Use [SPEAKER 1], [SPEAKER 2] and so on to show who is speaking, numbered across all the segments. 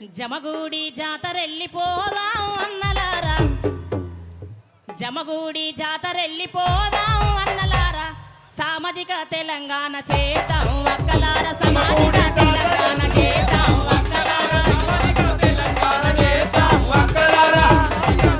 [SPEAKER 1] జమగూడి జాతరెళ్ళిపోదాం అన్నలారా, జమగూడి జాతరెళ్ళిపోదాం అన్నలారా, సామాజిక తెలంగాణ చేద్దాం అక్కలార, సామాజిక తెలంగాణ చేద్దాం అక్కలారా,
[SPEAKER 2] సామాజిక తెలంగాణ చేద్దాం అక్కలారా,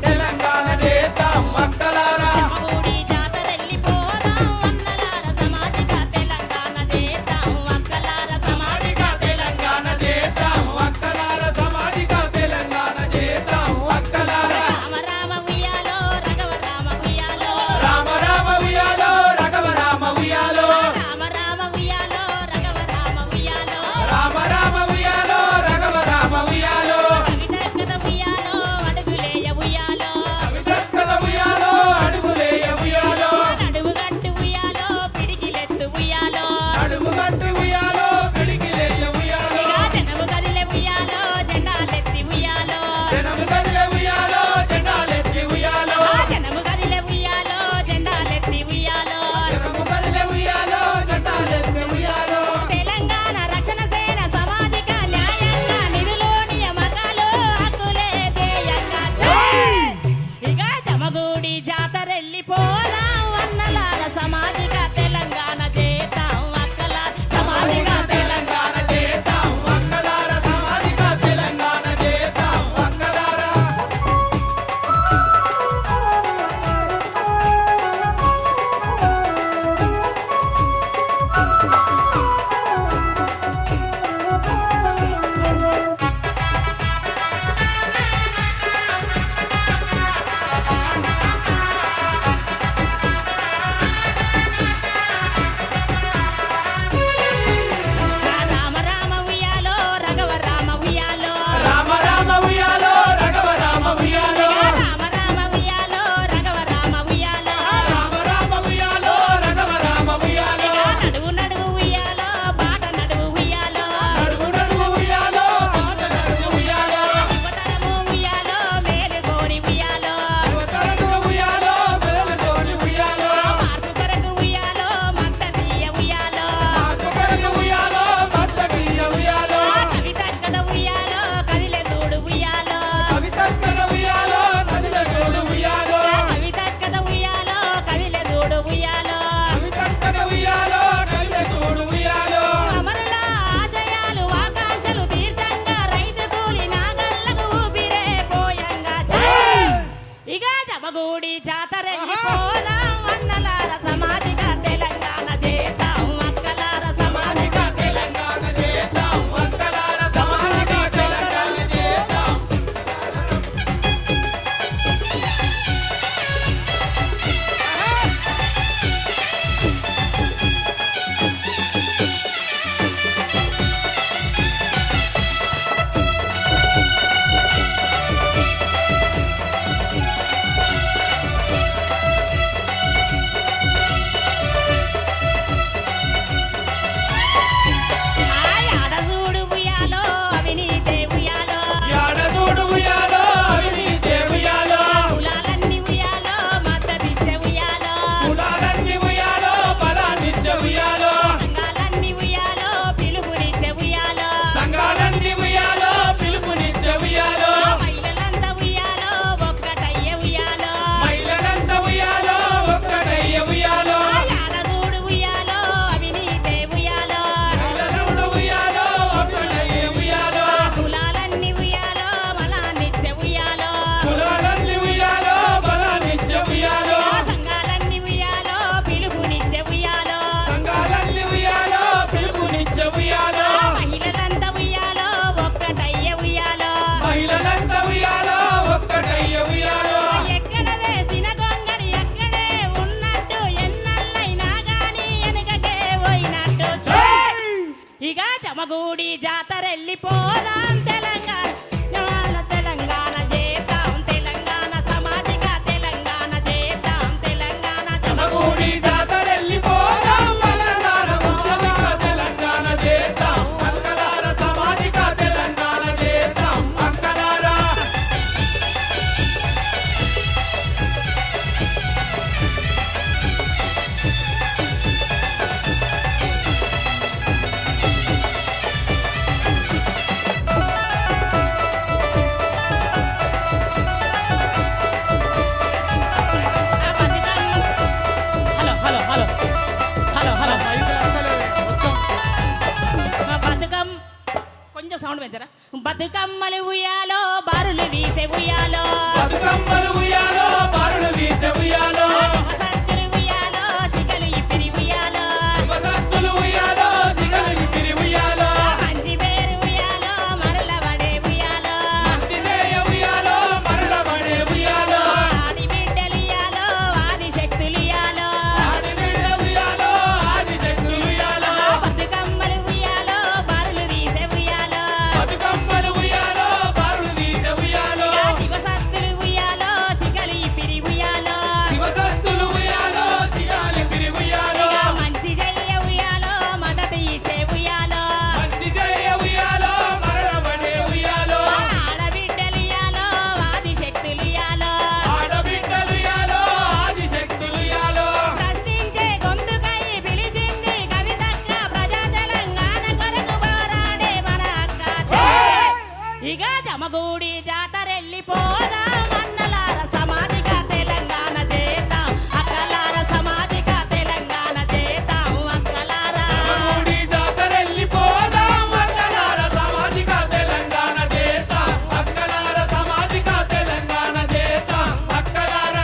[SPEAKER 2] తెలంగాణ చేద్దాం అక్కలారా.
[SPEAKER 1] జమగూడి జాతరెళ్ళిపోదాం అన్నలారా, సామాజిక తెలంగాణ చేద్దాం అక్కలార,
[SPEAKER 2] సామాజిక తెలంగాణ చేద్దాం అక్కలారా, సామాజిక తెలంగాణ చేద్దాం అక్కలారా.
[SPEAKER 1] రామ రామ ఉయ్యాలో రఘవ రామ ఉయ్యాలో,
[SPEAKER 2] రామ రామ ఉయ్యాలో రఘవ రామ ఉయ్యాలో,
[SPEAKER 1] రామ రామ ఉయ్యాలో రఘవ రామ ఉయ్యాలో,
[SPEAKER 2] రామ రామ ఉయ్యాలో రఘవ రామ ఉయ్యాలో,
[SPEAKER 1] కవితక్కద ఉయ్యాలో అడుగులేయ ఉయ్యాలో,
[SPEAKER 2] కవితక్కల ఉయ్యాలో అడుగులేయ ఉయ్యాలో,
[SPEAKER 1] నడుము గట్టు ఉయ్యాలో పిడికిలెత్తు ఉయ్యాలో,
[SPEAKER 2] నడుము గట్టు ఉయ్యాలో పిడికిలేయ ఉయ్యాలో,
[SPEAKER 1] ఇక జనము కదిలే ఉయ్యాలో జెండాలెత్తి ఉయ్యాలో,
[SPEAKER 2] జనము కదిలే ఉయ్యాలో జెండాలెత్తి ఉయ్యాలో,
[SPEAKER 1] జనము కదిలే ఉయ్యాలో జెండాలెత్తి ఉయ్యాలో,
[SPEAKER 2] జనము కదిలే ఉయ్యాలో జెండాలెత్తి ఉయ్యాలో.
[SPEAKER 1] తెలంగాణ రక్షణ సేన సామాజిక న్యాయంగా నిధులు నియామకాలు హక్కులే ధ్యేయంగా ఇక జమగూడి జాతరెళ్ళిపోదాం అన్నలార, సామాజిక తెలంగాణ చేద్దాం అక్కల, సామాజిక
[SPEAKER 2] తెలంగాణ చేద్దాం అక్కలారా, సామాజిక తెలంగాణ చేద్దాం అక్కలారా.
[SPEAKER 1] రామ రామ ఉయ్యాలో రఘవ రామ ఉయ్యాలో,
[SPEAKER 2] రామ రామ ఉయ్యాలో రఘవ రామ ఉయ్యాలో,
[SPEAKER 1] రామ రామ ఉయ్యాలో రఘవ రామ ఉయ్యాలో,
[SPEAKER 2] రామ రామ ఉయ్యాలో రఘవ రామ ఉయ్యాలో,
[SPEAKER 1] నడువు నడువు ఉయ్యాలో బాట నడువు ఉయ్యాలో,
[SPEAKER 2] నడుము నడుము ఉయ్యాలో ఆట నడుము ఉయ్యాలో,
[SPEAKER 1] యువతరము ఉయ్యాలో మేలుకోని ఉయ్యాలో,
[SPEAKER 2] యువతరము ఉయ్యాలో మేలుకోని ఉయ్యాలో,
[SPEAKER 1] మార్పు కొరకు ఉయ్యాలో మంట తీయ ఉయ్యాలో,
[SPEAKER 2] ఆత్మకరణ ఉయ్యాలో మత్తగీయ ఉయ్యాలో,
[SPEAKER 1] కవితక్కద ఉయ్యాలో కదిలే తోడు ఉయ్యాలో,
[SPEAKER 2] కవితక్కన ఉయ్యాలో కదిలే చూడు ఉయ్యాలో,
[SPEAKER 1] కవితక్కద ఉయ్యాలో కదిలే తోడు ఉయ్యాలో,
[SPEAKER 2] కవితక్కన ఉయ్యాలో కదిలే చూడు ఉయ్యాలో,
[SPEAKER 1] అమరుల ఆశయాలు ఆకాంక్షలు తీర్థంగా రైతు కూలి నాగళ్ళకు ఊపిరే పోయంగా ఇక జమగూడి జాతరెళ్ళిపోదాం అన్నలార, సామాజిక తెలంగాణ చేద్దాం అక్కలార,
[SPEAKER 2] సామాజిక తెలంగాణ చేద్దాం అక్కలారా, సామాజిక తెలంగాణ చేద్దాం.
[SPEAKER 1] ఆడదూడు ఉయ్యాలో అవినీతే ఉయ్యాలో,
[SPEAKER 2] యాడదూడు ఉయ్యాలో అవినీతే ఉయ్యాలో,
[SPEAKER 1] కులాలన్నీ ఉయ్యాలో మద్దతిచ్చే ఉయ్యాలో,
[SPEAKER 2] కులాలన్నీ ఉయ్యాలో బలాన్నిచ్చే ఉయ్యాలో,
[SPEAKER 1] సంఘాలన్నీ ఉయ్యాలో పిలుపునిచ్చే ఉయ్యాలో,
[SPEAKER 2] సంఘాలన్నీ ఉయ్యాలో పిలుపునిచ్చే ఉయ్యాలో,
[SPEAKER 1] మహిళలంతా ఉయ్యాలో ఒక్కటయ్యే ఉయ్యాలో,
[SPEAKER 2] మహిళలంతా ఉయ్యాలో ఒక్కటయ్యే ఉయ్యాలో,
[SPEAKER 1] ఆడదూడు ఉయ్యాలో అవినీతే ఉయ్యాలో,
[SPEAKER 2] మహిళలుడు ఉయ్యాలో ఒక్కటయ్యే ఉయ్యాలో,
[SPEAKER 1] కులాలన్నీ ఉయ్యాలో బలాన్నిచ్చే ఉయ్యాలో,
[SPEAKER 2] కులాలన్నీ ఉయ్యాలో బలాన్నిచ్చే ఉయ్యాలో,
[SPEAKER 1] సంఘాలన్నీ ఉయ్యాలో పిలుపునిచ్చే ఉయ్యాలో,
[SPEAKER 2] సంఘాలన్నీ ఉయ్యాలో పిలుపునిచ్చే ఉయ్యాలో,
[SPEAKER 1] మహిళలంతా ఉయ్యాలో ఒక్కటయ్యే ఉయ్యాలో,
[SPEAKER 2] మహిళలంతా ఉయ్యాలో ఒక్కటయ్యే ఉయ్యాలో,
[SPEAKER 1] ఎక్కడ వేసిన గొంగడి ఎక్కడే ఉన్నట్టు ఎన్నల్లైనా గాని వెనుకకే పోయినట్టు ఇక జమగూడి జాతరెళ్ళిపోదాం తెలంగాణ, తెలంగాణ చేద్దాం తెలంగాణ, సామాజిక తెలంగాణ చేద్దాం తెలంగాణ,
[SPEAKER 2] జమగూడి జాతరెళ్ళిపోదాం అక్కలారా, సామాజిక తెలంగాణ చేద్దాం అక్కలారా, సామాజిక తెలంగాణ చేద్దాం అక్కలారా.
[SPEAKER 1] పెంచరా బతుకమ్మలు ఉయ్యాలో బారులు తీసే ఉయ్యాలో
[SPEAKER 2] బతుకమ్మలు ఉయ్యాలో బారులు తీసే ఉయ్యాలో
[SPEAKER 1] శివసత్తులు ఉయ్యాలో శిఖలు ఇప్పిరి ఉయ్యాలో
[SPEAKER 2] శివసత్తులు ఉయ్యాలో సిగలు ఇప్పిరి ఉయ్యాలో
[SPEAKER 1] మంచి పేరు ఉయ్యాలో మరల పడే ఉయ్యాలో
[SPEAKER 2] మంచి చేయ ఉయ్యాలో మరల పడే ఉయ్యాలో
[SPEAKER 1] ఆడి బిడ్డలు ఇయ్యాలో ఆది శక్తులు ఇయ్యాలో
[SPEAKER 2] ఆడి బిడ్డ ఉయ్యాలో ఆది శక్తులు ఉయ్యాలో
[SPEAKER 1] బతుకమ్మలు ఉయ్యాలో బారులు తీసే ఉయ్యాలో
[SPEAKER 2] బతుకమ్మలు ఉయ్యాలో బారులు తీసే ఉయ్యాలో
[SPEAKER 1] శివసత్తులు ఉయ్యాలో శిఖలు ఇప్పిరి ఉయ్యాలో
[SPEAKER 2] శివసత్తులు ఉయ్యాలో సిగాలి పిరి ఉయ్యాలో
[SPEAKER 1] మంచి జయ ఉయ్యాలో మదతి ఇచ్చే ఉయ్యాలో
[SPEAKER 2] మంచి చేయ ఉయ్యాలో మరల పడే ఉయ్యాలో
[SPEAKER 1] ఆడబిడ్డలు ఇయ్యాలో ఆది శక్తులు ఇయ్యాలో
[SPEAKER 2] ఆడబిడ్డలు ఉయ్యాలో ఆది శక్తులు ఉయ్యాలో
[SPEAKER 1] ప్రశ్నించే గొంతుకై పిలిచింది కవితక్క ప్రజా తెలంగాణ కొరకు పోరాడే మన అక్క ఇక జమగూడి జాతరెళ్ళిపోదాం అన్నలార సమాధిగా తెలంగాణ చేద్దాం అక్కలార సమాధిగా తెలంగాణ చేద్దాం అక్కలారా
[SPEAKER 2] జమగూడి జాతరెళ్ళిపోదాం అక్కలార సామాజిక తెలంగాణ చేద్దాం అక్కలార సామాజిక తెలంగాణ చేద్దాం అక్కలార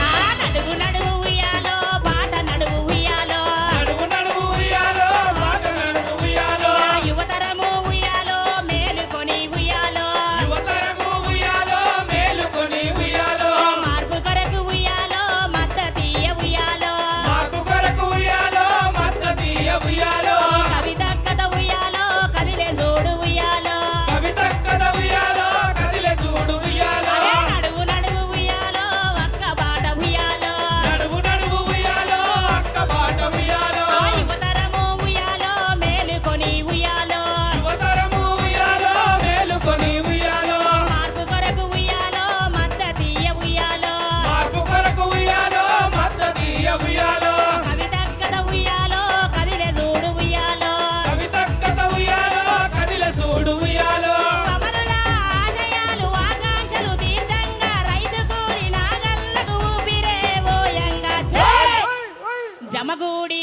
[SPEAKER 1] ఆ నడువు నడువు ఉయ్యాలో పాట నడువు ఉయ్యాలో
[SPEAKER 2] నడువు నడువు ఉయ్యాలో మాట నడువు ఉయ్యాలో
[SPEAKER 1] యువతరము ఉయ్యాలో మేలుకొని ఉయ్యాలో
[SPEAKER 2] యువతరము ఉయ్యాలో మేలుకొని ఉయ్యాలో
[SPEAKER 1] మార్పు కొరకు ఉయ్యాలో మద్దతీయ ఉయ్యాలో
[SPEAKER 2] మార్పు కొరకు ఉయ్యాలో మద్దతీయ ఉయ్యాలో
[SPEAKER 1] కవితక్కద ఉయ్యాలో కదిలే జోడు ఉయ్యాలో
[SPEAKER 2] కవితక్కద ఉయ్యాలో కదిలే చూడు ఉయ్యాలో
[SPEAKER 1] నడువు నడువు ఉయ్యాలో అక్క బాట ఉయ్యాలో
[SPEAKER 2] నడువు నడువు ఉయ్యాలో అక్క బాట ఉయ్యాలో
[SPEAKER 1] యువతరము ఉయ్యాలో మేలుకొని ఉయ్యాలో
[SPEAKER 2] యువతరము ఉయ్యాలో మేలుకొని ఉయ్యాలో
[SPEAKER 1] మార్పు కొరకు ఉయ్యాలో మద్దతీయ ఉయ్యాలో
[SPEAKER 2] మార్పు కొరకు ఉయ్యాలో మద్దతీయ ఉయ్యాలో
[SPEAKER 1] కవితక్కద ఉయ్యాలో కదిలే జోడు ఉయ్యాలో
[SPEAKER 2] కవితక్కద ఉయ్యాలో కదిలే చూడు ఉయ్యాలో
[SPEAKER 1] అమరుల ఆశయాలు ఆకాంక్షలు తీర్చంగా రైతు కూలి నాగళ్ళకు ఊపిరే ఓయంగా జమగూడి